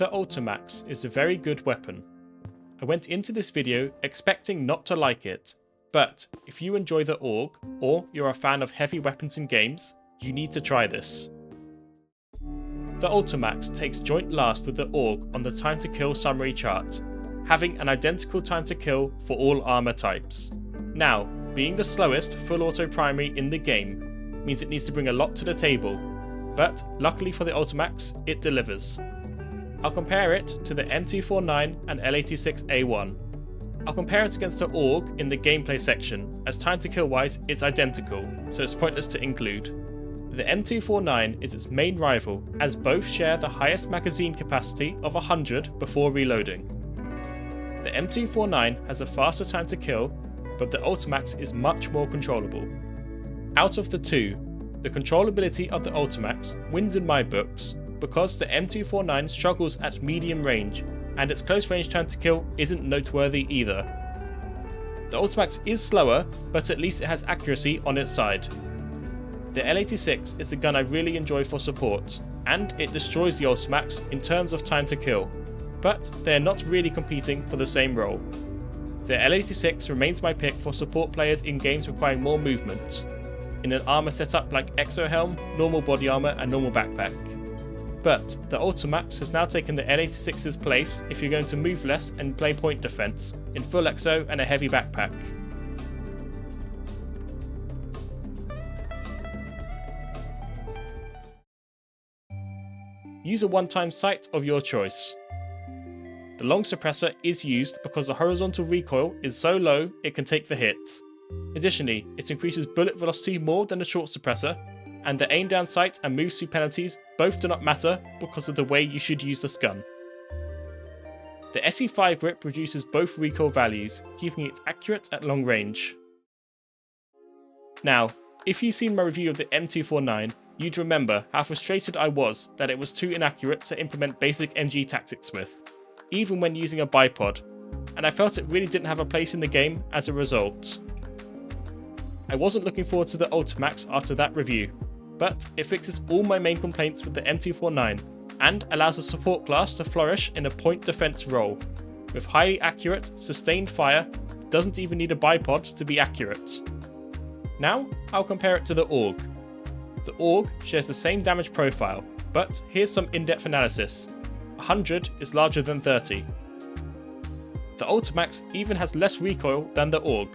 The ULTIMAX is a very good weapon. I went into this video expecting not to like it, but if you enjoy the AUG, or you're a fan of heavy weapons in games, you need to try this. The ULTIMAX takes joint last with the AUG on the time to kill summary chart, having an identical time to kill for all armor types. Now, being the slowest full auto primary in the game means it needs to bring a lot to the table, but luckily for the ULTIMAX, it delivers. I'll compare it to the M249 and L86A1. I'll compare it against the AUG in the gameplay section, as time to kill wise it's identical, so it's pointless to include. The M249 is its main rival, as both share the highest magazine capacity of 100 before reloading. The M249 has a faster time to kill, but the ULTIMAX is much more controllable. Out of the two, the controllability of the ULTIMAX wins in my books, because the M249 struggles at medium range, and its close range time to kill isn't noteworthy either. The ULTIMAX is slower, but at least it has accuracy on its side. The L86 is a gun I really enjoy for support, and it destroys the ULTIMAX in terms of time to kill, but they are not really competing for the same role. The L86 remains my pick for support players in games requiring more movement, in an armor setup like Exo Helm, normal body armor and normal backpack. But the ULTIMAX has now taken the L86's place if you're going to move less and play point defense, in full exo and a heavy backpack. Use a one-time sight of your choice. The long suppressor is used because the horizontal recoil is so low it can take the hit. Additionally, it increases bullet velocity more than the short suppressor, and the aim down sight and move speed penalties both do not matter because of the way you should use this gun. The SE5 grip reduces both recoil values, keeping it accurate at long range. Now, if you've seen my review of the M249, you'd remember how frustrated I was that it was too inaccurate to implement basic MG tactics with, even when using a bipod, and I felt it really didn't have a place in the game as a result. I wasn't looking forward to the ULTIMAX after that review, but it fixes all my main complaints with the M249 and allows the support class to flourish in a point defense role, with highly accurate, sustained fire that doesn't even need a bipod to be accurate. Now, I'll compare it to the AUG. The AUG shares the same damage profile, but here's some in-depth analysis. 100 is larger than 30. The ULTIMAX even has less recoil than the AUG.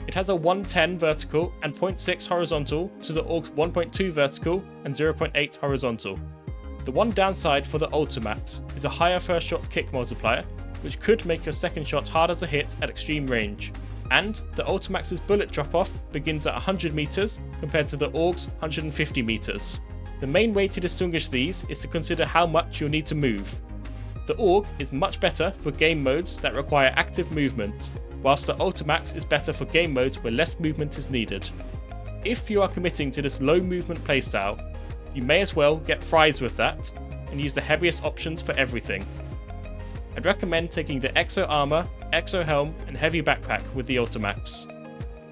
It has a 110 vertical and 0.6 horizontal to the AUG's 1.2 vertical and 0.8 horizontal. The one downside for the ULTIMAX is a higher first shot kick multiplier, which could make your second shot harder to hit at extreme range. And the ULTIMAX's bullet drop-off begins at 100 meters compared to the AUG's 150 meters. The main way to distinguish these is to consider how much you'll need to move. The AUG is much better for game modes that require active movement, whilst the ULTIMAX is better for game modes where less movement is needed. If you are committing to this low movement playstyle, you may as well get fries with that and use the heaviest options for everything. I'd recommend taking the Exo Armor, Exo Helm and Heavy Backpack with the ULTIMAX.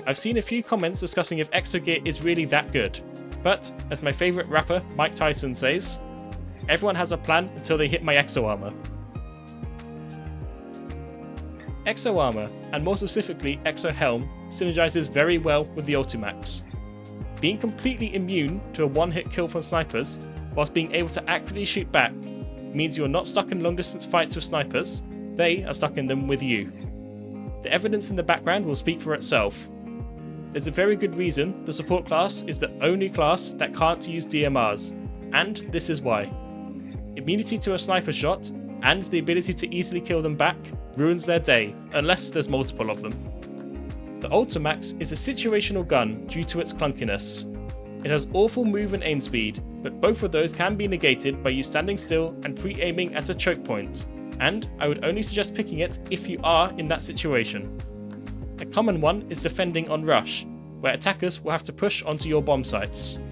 I've seen a few comments discussing if Exo Gear is really that good, but as my favourite rapper Mike Tyson says, everyone has a plan until they hit my Exo Armor. Exo Armor, and more specifically Exo Helm, synergizes very well with the ULTIMAX. Being completely immune to a one-hit kill from snipers, whilst being able to accurately shoot back, means you're not stuck in long-distance fights with snipers, they are stuck in them with you. The evidence in the background will speak for itself. There's a very good reason the support class is the only class that can't use DMRs, and this is why. Immunity to a sniper shot, and the ability to easily kill them back, ruins their day, unless there's multiple of them. The ULTIMAX is a situational gun due to its clunkiness. It has awful move and aim speed, but both of those can be negated by you standing still and pre-aiming at a choke point, and I would only suggest picking it if you are in that situation. A common one is defending on rush, where attackers will have to push onto your bomb sites.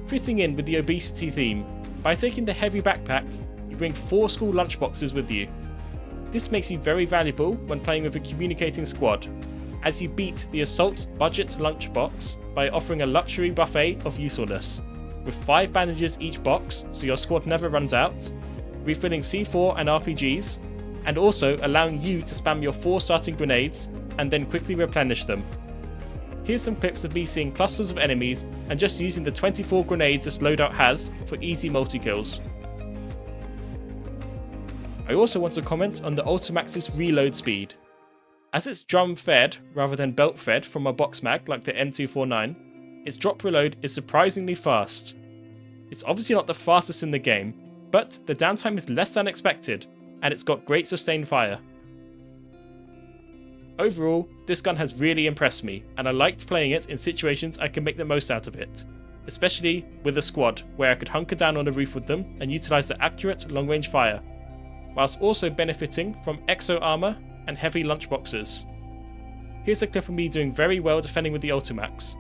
Fitting in with the obesity theme, by taking the heavy backpack, you bring 4 school lunchboxes with you. This makes you very valuable when playing with a communicating squad, as you beat the assault budget lunchbox by offering a luxury buffet of usefulness, with 5 bandages each box so your squad never runs out, refilling C4 and RPGs, and also allowing you to spam your 4 starting grenades and then quickly replenish them. Here's some clips of me seeing clusters of enemies and just using the 24 grenades this loadout has for easy multi-kills. I also want to comment on the ULTIMAX's reload speed. As it's drum fed rather than belt fed from a box mag like the M249, its drop reload is surprisingly fast. It's obviously not the fastest in the game, but the downtime is less than expected, and it's got great sustained fire. Overall, this gun has really impressed me, and I liked playing it in situations I can make the most out of it, especially with a squad where I could hunker down on the roof with them and utilise the accurate long-range fire, whilst also benefiting from exo armour and heavy lunchboxes. Here's a clip of me doing very well defending with the ULTIMAX.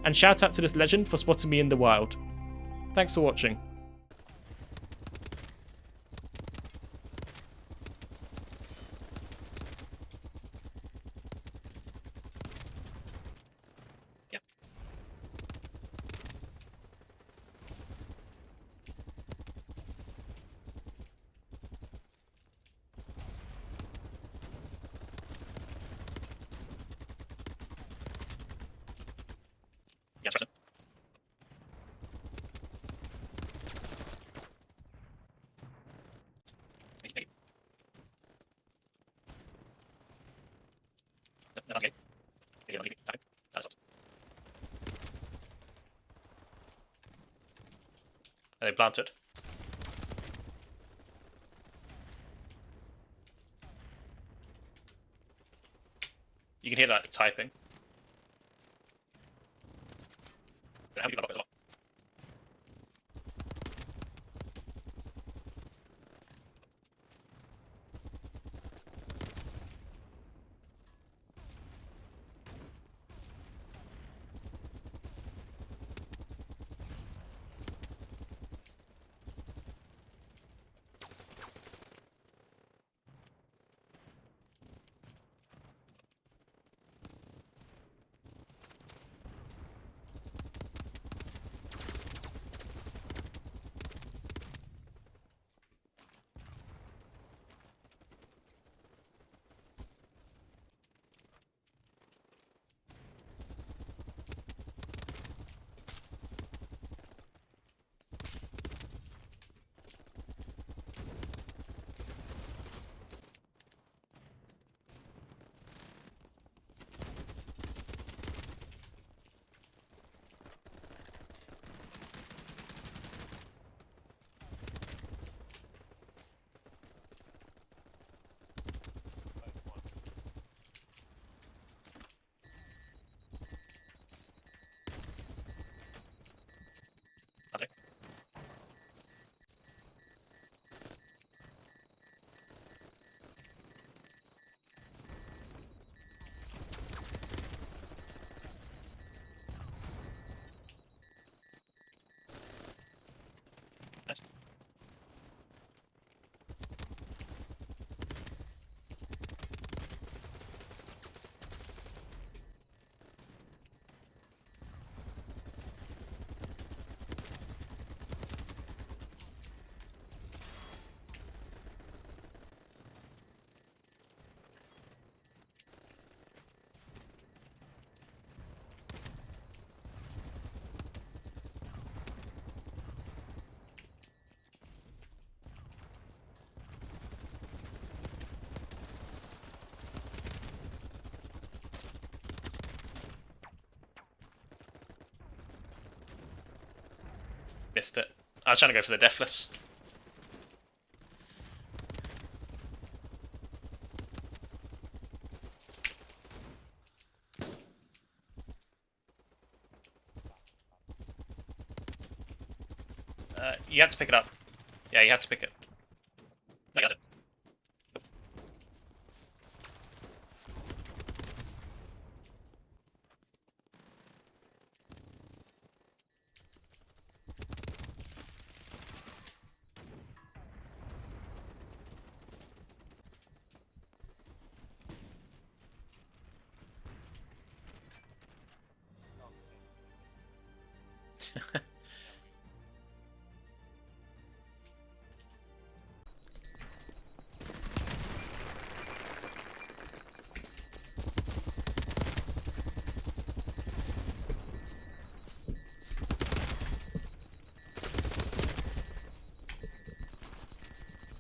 And shout out to this legend for spotting me in the wild. Thanks for watching. Yes, press it. Thank you. No, that's okay. Yeah, leave it. Sorry. That's it. Are they planted? You can hear that typing. How do you as well? That's it. Nice. Missed it. I was trying to go for the Deathless. You have to pick it up. Yeah, you have to pick it. No, that's it.